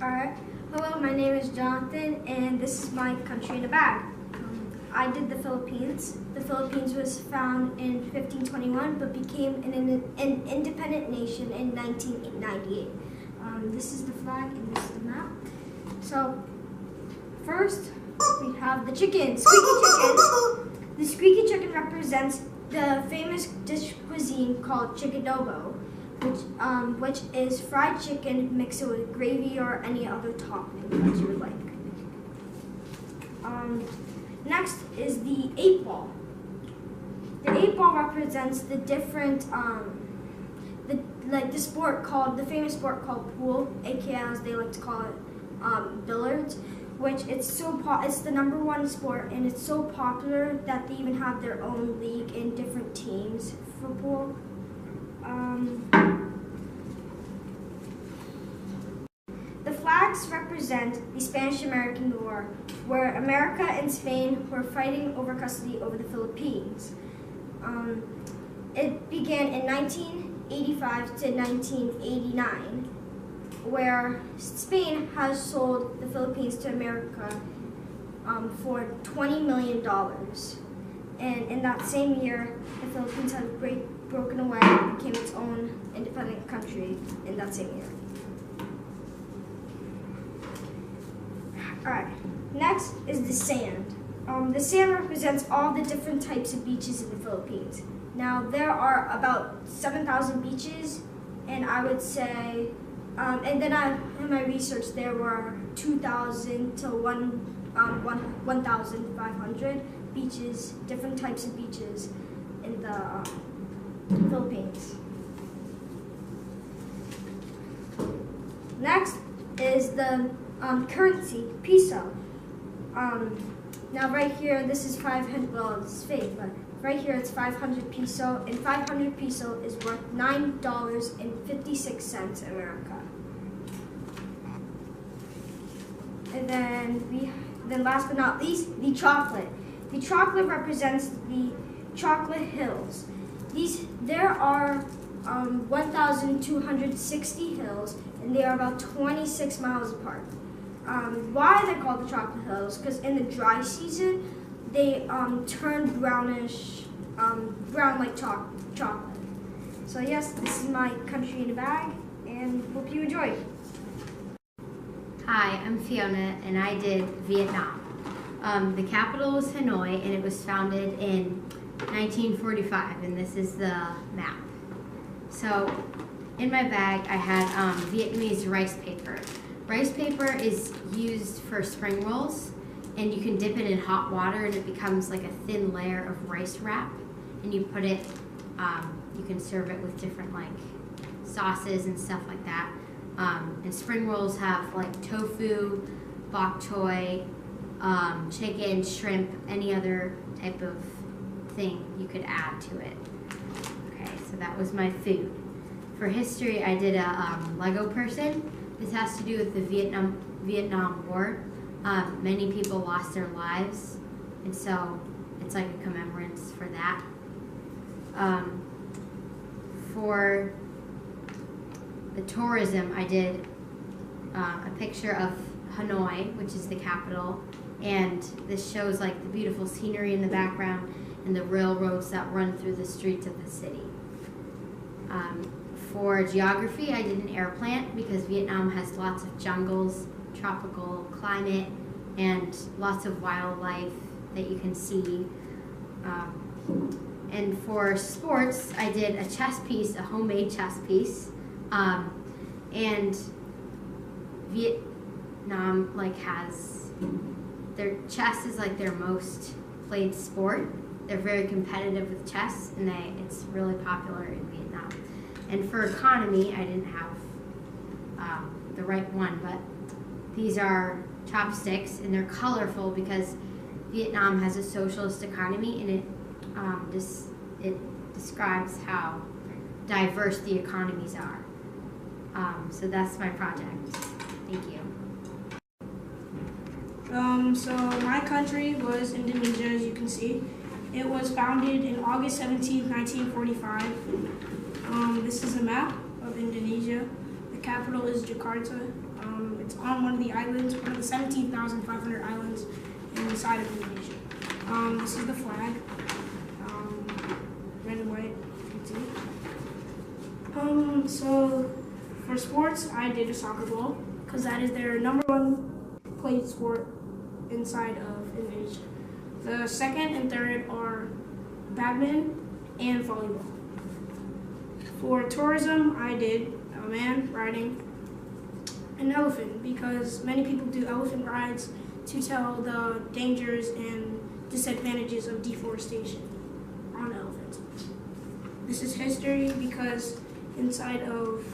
Alright, hello, my name is Jonathan, and this is my country in a bag. I did the Philippines. The Philippines was found in 1521, but became an independent nation in 1998. This is the flag, and this is the map. So, first, we have the chicken, squeaky chicken. The squeaky chicken represents the famous dish cuisine called chickadobo, which is fried chicken mixed with gravy or any other topping that you would like. Next is the 8-ball. The 8-ball represents the different, the famous sport called pool, aka as they like to call it, billiards, which it's the #1 sport, and it's so popular that they even have their own league and different teams for pool. The flags represent the Spanish-American War, where America and Spain were fighting over custody over the Philippines. It began in 1985 to 1989, where Spain has sold the Philippines to America for $20 million. And in that same year, the Philippines had broken away and became its own independent country in that same year. Alright, next is the sand. The sand represents all the different types of beaches in the Philippines. Now, there are about 7,000 beaches, and I would say, and then in my research, there were 2,000 to 1,500 beaches, different types of beaches in the Philippines. Next is the currency, peso. Now right here, this is 500, well, it's fake, but right here it's 500 peso, and 500 peso is worth $9.56 in America. And then last but not least, the chocolate. The chocolate represents the chocolate hills. There are 1,260 hills, and they are about 26 miles apart. Why they're called the chocolate hills? Because in the dry season, they turn brownish, brown like chocolate. So yes, this is my country in a bag, and hope you enjoy. Hi, I'm Fiona, and I did Vietnam. The capital was Hanoi, and it was founded in 1945, and this is the map. So, in my bag, I had Vietnamese rice paper. Rice paper is used for spring rolls, and you can dip it in hot water, and it becomes like a thin layer of rice wrap. And you put it, you can serve it with different like sauces and stuff like that. And spring rolls have like tofu, bok choy, chicken, shrimp, any other type of thing you could add to it. Okay, so that was my food. For history, I did a Lego person. This has to do with the Vietnam War. Many people lost their lives, and so it's like a commemorance for that. For the tourism, I did a picture of Hanoi, which is the capital, and this shows like the beautiful scenery in the background and the railroads that run through the streets of the city. For geography, I did an air plant because Vietnam has lots of jungles, tropical climate, and lots of wildlife that you can see. And for sports, I did a chess piece, a homemade chess piece. And Vietnam has, their chess is like their most played sport. They're very competitive with chess, and it's really popular in Vietnam. And for economy, I didn't have the right one, but these are chopsticks, and they're colorful because Vietnam has a socialist economy, and it describes how diverse the economies are. So that's my project. Thank you. So my country was Indonesia, as you can see. It was founded in August 17, 1945. This is a map of Indonesia. The capital is Jakarta. It's on one of the islands, one of the 17,500 islands inside of Indonesia. This is the flag, red and white, you can see. So for sports, I did a soccer ball because that is their #1 played sport inside of Indonesia. The second and third are badminton and volleyball. For tourism, I did a man riding an elephant because many people do elephant rides to tell the dangers and disadvantages of deforestation on elephants. This is history because inside of,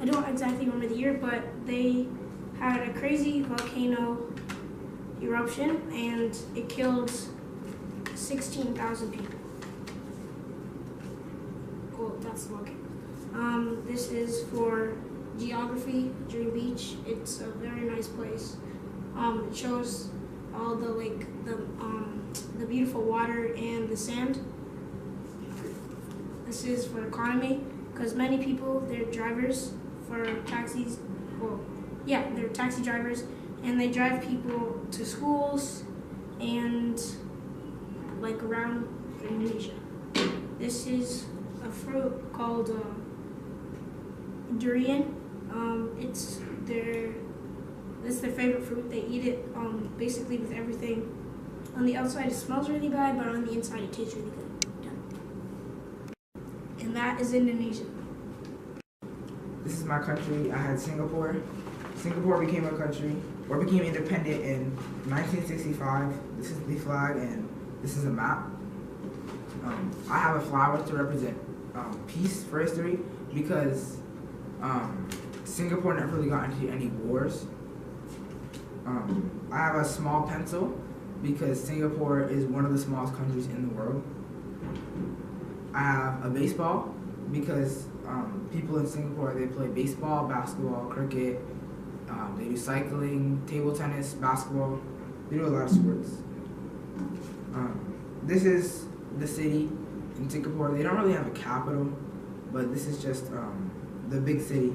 I don't exactly remember the year, but they had a crazy volcano eruption and it killed 16,000 people. Cool, that's the volcano. This is for geography, Dream Beach. It's a very nice place. It shows all the the beautiful water and the sand. This is for economy because many people, they're drivers for taxis. Well, yeah, they're taxi drivers and they drive people to schools and like around Indonesia. This is a fruit called durian. It's their favorite fruit. They eat it basically with everything. On the outside it smells really bad, but on the inside it tastes really good. And that is Indonesia. This is my country. I had Singapore. Singapore became a country, or became independent in 1965. This is the flag, and this is a map. I have a flower to represent peace for history because Singapore never really got into any wars. I have a small pencil because Singapore is one of the smallest countries in the world. I have a baseball because people in Singapore, they play baseball, basketball, cricket, they do cycling, table tennis, basketball. They do a lot of sports. This is the city in Singapore. They don't really have a capital, but this is just the big city.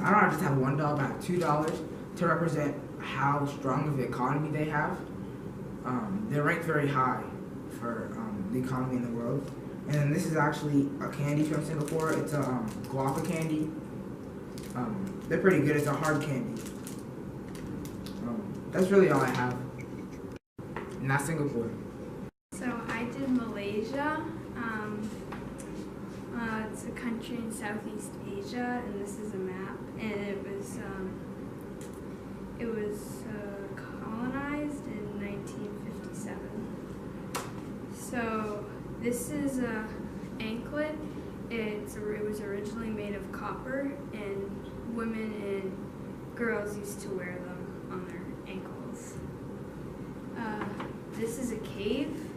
I don't just have $1, I have $2 to represent how strong of the economy they have. They're ranked very high for the economy in the world. And then this is actually a candy from Singapore. It's a guava candy. They're pretty good. It's a hard candy. That's really all I have. And that's Singapore. So I did Malaysia. It's a country in Southeast Asia, and this is a map. And it was colonized in 1957. So this is a anklet. It was originally made of copper, and women and girls used to wear them on their ankles. This is a cave.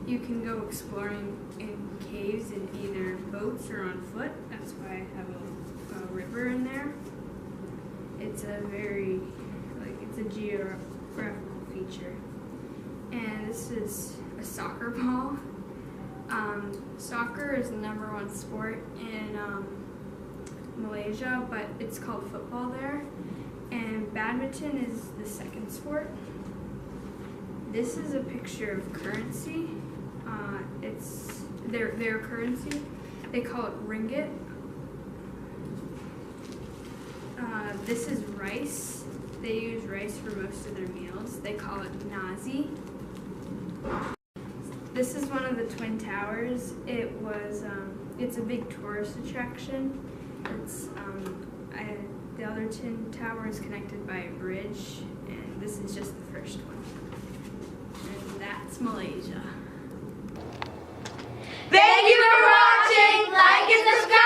You can go exploring in caves in either boats or on foot. That's why I have a river in there. It's a very, it's a geographical feature. And this is a soccer ball. Soccer is the #1 sport in Malaysia, but it's called football there. And badminton is the second sport. This is a picture of currency. It's their currency. They call it ringgit. This is rice. They use rice for most of their meals. They call it nasi. This is one of the Twin Towers. It's a big tourist attraction. The other Twin Tower is connected by a bridge, and this is just the first one. And that's Malaysia. Thank you for watching. Like and subscribe.